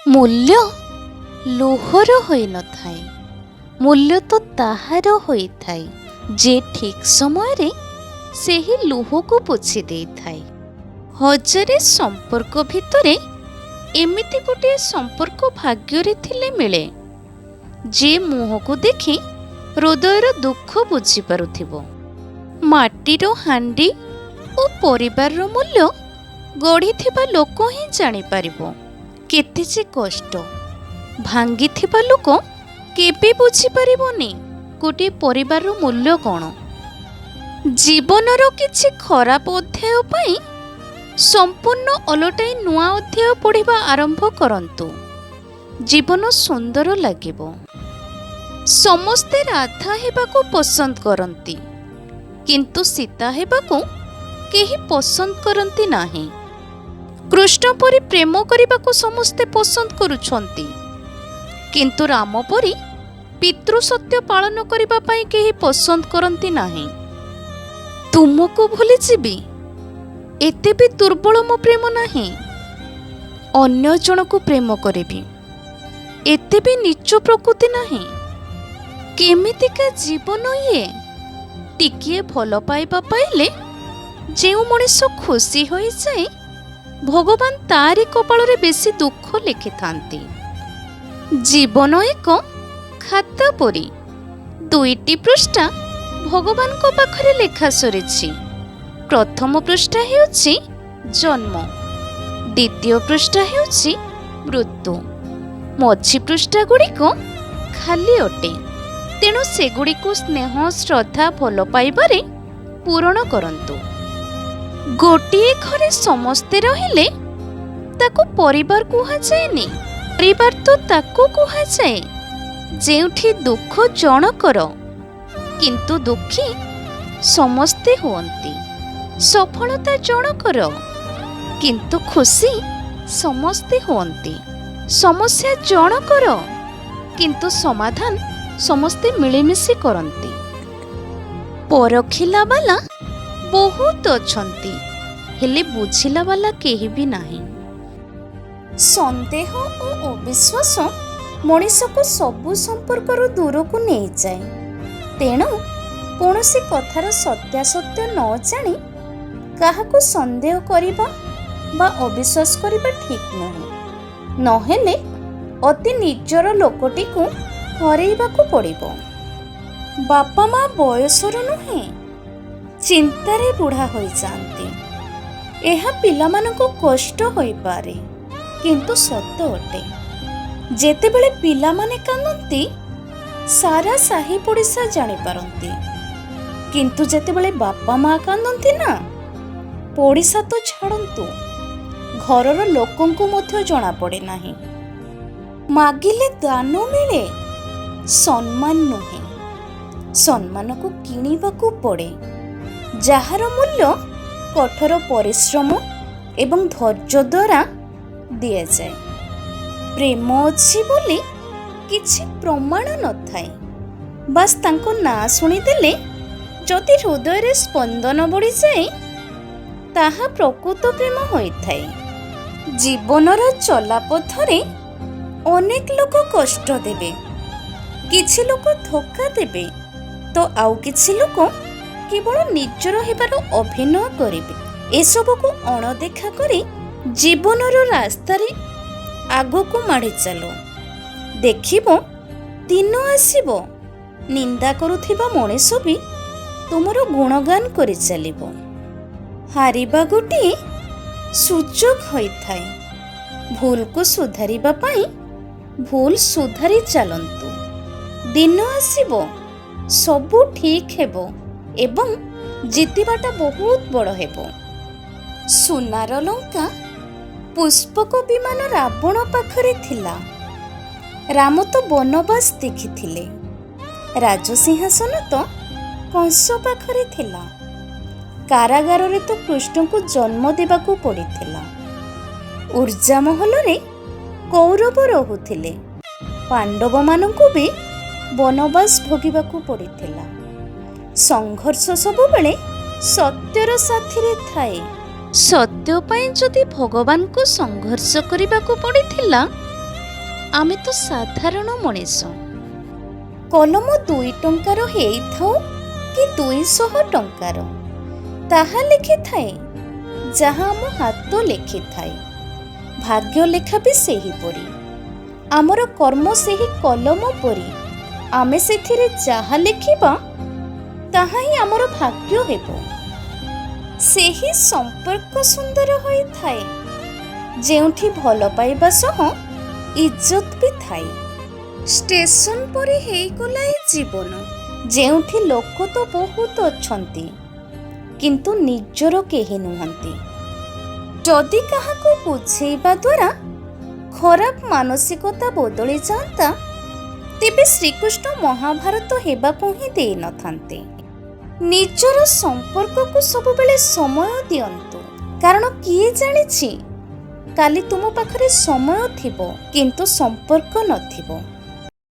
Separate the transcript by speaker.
Speaker 1: ମୂଲ୍ୟ ଲୁହର ହୋଇନଥାଏ, ମୂଲ୍ୟ ତ ତାହାର ହୋଇଥାଏ ଯେ ଠିକ୍ ସମୟରେ ସେହି ଲୁହକୁ ପୋଛି ଦେଇଥାଏ। ହଜାରେ ସମ୍ପର୍କ ଭିତରେ ଏମିତି ଗୋଟିଏ ସମ୍ପର୍କ ଭାଗ୍ୟରେ ଥିଲେ ମିଳେ, ଯେ ମୁହଁକୁ ଦେଖି ହୃଦୟର ଦୁଃଖ ବୁଝିପାରୁଥିବ। ମାଟିର ହାଣ୍ଡି ଓ ପରିବାରର ମୂଲ୍ୟ ଗଢ଼ିଥିବା ଲୋକ ହିଁ ଜାଣିପାରିବ କେତେ ଯେ କଷ୍ଟ। ଭାଙ୍ଗିଥିବା ଲୋକ କେବେ ବୁଝିପାରିବନି ଗୋଟିଏ ପରିବାରର ମୂଲ୍ୟ କ'ଣ। ଜୀବନର କିଛି ଖରାପ ଅଧ୍ୟାୟ ପାଇଁ ସମ୍ପୂର୍ଣ୍ଣ ଓଲଟାଇ ନୂଆ ଅଧ୍ୟାୟ ପଢ଼ିବା ଆରମ୍ଭ କରନ୍ତୁ। ଜୀବନ ସୁନ୍ଦର ଲାଗିବ। ସମସ୍ତେ ରାଧା ହେବାକୁ ପସନ୍ଦ କରନ୍ତି, କିନ୍ତୁ ସୀତା ହେବାକୁ କେହି ପସନ୍ଦ କରନ୍ତି ନାହିଁ। କୃଷ୍ଣ ପରି ପ୍ରେମ କରିବାକୁ ସମସ୍ତେ ପସନ୍ଦ କରୁଛନ୍ତି, କିନ୍ତୁ ରାମ ପରି ପିତୃ ସତ୍ୟ ପାଳନ କରିବା ପାଇଁ କେହି ପସନ୍ଦ କରନ୍ତି ନାହିଁ। ତୁମକୁ ଭୁଲିଯିବି, ଏତେ ବି ଦୁର୍ବଳ ମୋ ପ୍ରେମ ନାହିଁ। ଅନ୍ୟ ଜଣକୁ ପ୍ରେମ କରିବି, ଏତେ ବି ନୀଚ ପ୍ରକୃତି ନାହିଁ। କେମିତିକା ଜୀବନ ଇଏ! ଟିକିଏ ଭଲ ପାଇବା ପାଇଲେ ଯେଉଁ ମଣିଷ ଖୁସି ହୋଇଯାଏ, ଭଗବାନ ତାରି କପାଳରେ ବେଶୀ ଦୁଃଖ ଲେଖିଥାନ୍ତି। ଜୀବନ ଏକ ଖାତା ପରି, 2ଟି ପୃଷ୍ଠା ଭଗବାନଙ୍କ ପାଖରେ ଲେଖା ସରିଛି। ପ୍ରଥମ ପୃଷ୍ଠା ହେଉଛି ଜନ୍ମ, ଦ୍ୱିତୀୟ ପୃଷ୍ଠା ହେଉଛି ମୃତ୍ୟୁ, ମଝି ପୃଷ୍ଠା ଗୁଡ଼ିକ ଖାଲି ଅଟେ। ତେଣୁ ସେଗୁଡ଼ିକୁ ସ୍ନେହ, ଶ୍ରଦ୍ଧା, ଭଲ ପାଇବାରେ ପୂରଣ କରନ୍ତୁ। ଗୋଟିଏ ଘରେ ସମସ୍ତେ ରହିଲେ ତାକୁ ପରିବାର କୁହାଯାଏନି। ପରିବାର ତ ତାକୁ କୁହାଯାଏ ଯେଉଁଠି ଦୁଃଖ ଜଣକର କିନ୍ତୁ ଦୁଃଖୀ ସମସ୍ତେ ହୁଅନ୍ତି, ସଫଳତା ଜଣକର କିନ୍ତୁ ଖୁସି ସମସ୍ତେ ହୁଅନ୍ତି, ସମସ୍ୟା ଜଣକର କିନ୍ତୁ ସମାଧାନ ସମସ୍ତେ ମିଳିମିଶି କରନ୍ତି। ପରଖିଲା ବାଲା ବହୁତ ଅଛନ୍ତି, ହେଲେ ବୁଝିଲା ବାଲା କେହି ବି ନାହିଁ। ସନ୍ଦେହ ଓ ଅବିଶ୍ୱାସ ମଣିଷକୁ ସବୁ ସମ୍ପର୍କରୁ ଦୂରକୁ ନେଇଯାଏ। ତେଣୁ କୌଣସି କଥାର ସତ୍ୟାସତ୍ୟ ନ ଜାଣି କାହାକୁ ସନ୍ଦେହ କରିବା ବା ଅବିଶ୍ୱାସ କରିବା ଠିକ୍ ନୁହେଁ। ନହେଲେ ଅତି ନିଜର ଲୋକଟିକୁ ହରେଇବାକୁ ପଡ଼ିବ। ବାପା ମା ବୟସର ନୁହେଁ, ଚିନ୍ତାରେ ବୁଢ଼ା ହୋଇଯାଆନ୍ତି। ଏହା ପିଲାମାନଙ୍କୁ କଷ୍ଟ ହୋଇପାରେ, କିନ୍ତୁ ସତ ଅଟେ। ଯେତେବେଳେ ପିଲାମାନେ କାନ୍ଦନ୍ତି ସାରା ସାହି ପଡ଼ିଶା ଜାଣିପାରନ୍ତି, କିନ୍ତୁ ଯେତେବେଳେ ବାପା ମା କାନ୍ଦନ୍ତି ନା, ପଡ଼ିଶା ତ ଛାଡ଼ନ୍ତୁ, ଘରର ଲୋକଙ୍କୁ ମଧ୍ୟ ଜଣାପଡ଼େ ନାହିଁ। ମାଗିଲେ ଦାନ ମିଳେ, ସମ୍ମାନ ନୁହେଁ। ସମ୍ମାନକୁ କିଣିବାକୁ ପଡ଼େ, ଯାହାର ମୂଲ୍ୟ କଠୋର ପରିଶ୍ରମ ଏବଂ ଧୈର୍ଯ୍ୟ ଦ୍ୱାରା ଦିଆଯାଏ। ପ୍ରେମ ଅଛି ବୋଲି କିଛି ପ୍ରମାଣ ନଥାଏ, ବାସ୍ ତାଙ୍କ ନାଁ ଶୁଣିଦେଲେ ଯଦି ହୃଦୟରେ ସ୍ପନ୍ଦନ ବଢ଼ିଯାଏ, ତାହା ପ୍ରକୃତ ପ୍ରେମ ହୋଇଥାଏ। ଜୀବନର ଚଲାପଥରେ ଅନେକ ଲୋକ କଷ୍ଟ ଦେବେ, କିଛି ଲୋକ ଧୋକା ଦେବେ, ତ ଆଉ କିଛି ଲୋକ କେବଳ ନିଜର ହେବାର ଅଭିନୟ କରିବେ। ଏସବୁକୁ ଅଣଦେଖା କରି ଜୀବନର ରାସ୍ତାରେ ଆଗକୁ ମାଡ଼ି ଚାଲ। ଦେଖିବ ଦିନ ଆସିବ, ନିନ୍ଦା କରୁଥିବା ମଣିଷ ବି ତୁମର ଗୁଣଗାନ କରି ଚାଲିବ। ହାରିବା ଗୋଟିଏ ସୁଯୋଗ ହୋଇଥାଏ। ଭୁଲକୁ ସୁଧାରିବା ପାଇଁ ଭୁଲ ସୁଧାରି ଚାଲନ୍ତୁ। ଦିନ ଆସିବ, ସବୁ ଠିକ୍ ହେବ ଏବଂ ଜିତିବାଟା ବହୁତ ବଡ଼ ହେବ। ସୁନାର ଲଙ୍କା ପୁଷ୍ପକ ବିମାନ ରାବଣ ପାଖରେ ଥିଲା। ରାମ ତ ବନବାସ ଦେଖିଥିଲେ, ରାଜସିଂହାସନ ତ କଂସ ପାଖରେ ଥିଲା। କାରାଗାରରେ ତ କୃଷ୍ଣଙ୍କୁ ଜନ୍ମ ଦେବାକୁ ପଡ଼ିଥିଲା। ଉର୍ଜା ମହଲରେ କୌରବ ରହୁଥିଲେ, ପାଣ୍ଡବମାନଙ୍କୁ ବି ବନବାସ ଭୋଗିବାକୁ ପଡ଼ିଥିଲା। ସଂଘର୍ଷ ସବୁବେଳେ ସତ୍ୟର ସାଥିରେ ଥାଏ। ସତ୍ୟ ପାଇଁ ଯଦି ଭଗବାନଙ୍କୁ ସଂଘର୍ଷ କରିବାକୁ ପଡ଼ିଥିଲା, ଆମେ ତ ସାଧାରଣ ମଣିଷ।
Speaker 2: କଲମ 2 ଟଙ୍କାର ହେଇଥାଉ କି 200 ଟଙ୍କାର, ତାହା ଲେଖିଥାଏ ଯାହା ଆମ ହାତ ଲେଖିଥାଏ। ଭାଗ୍ୟ ଲେଖା ବି ସେହିପରି। ଆମର କର୍ମ ସେହି କଲମ ପରି। ଆମେ ସେଥିରେ ଯାହା ଲେଖିବା ତାହା ହିଁ ଆମର ଭାଗ୍ୟ ହେବ। ସେହି ସମ୍ପର୍କ ସୁନ୍ଦର ହୋଇଥାଏ ଯେଉଁଠି ଭଲ ପାଇବା ସହ ଇଜ୍ଜତ ବି ଥାଏ। ଷ୍ଟେସନ ପରି ହେଇଗଲା ଏ ଜୀବନ, ଯେଉଁଠି ଲୋକ ତ ବହୁତ ଅଛନ୍ତି କିନ୍ତୁ ନିଜର କେହି ନୁହନ୍ତି। ଯଦି କାହାକୁ ବୁଝେଇବା ଦ୍ୱାରା ଖରାପ ମାନସିକତା ବଦଳି ଯାଆନ୍ତା, ତେବେ ଶ୍ରୀକୃଷ୍ଣ ମହାଭାରତ ହେବାକୁ ହିଁ ଦେଇନଥାନ୍ତେ। ନିଜର ସମ୍ପର୍କକୁ ସବୁବେଳେ ସମୟ ଦିଅନ୍ତୁ, କାରଣ କିଏ ଜାଣିଛି କାଲି ତୁମ ପାଖରେ ସମୟ ଥିବ କିନ୍ତୁ ସମ୍ପର୍କ ନଥିବ।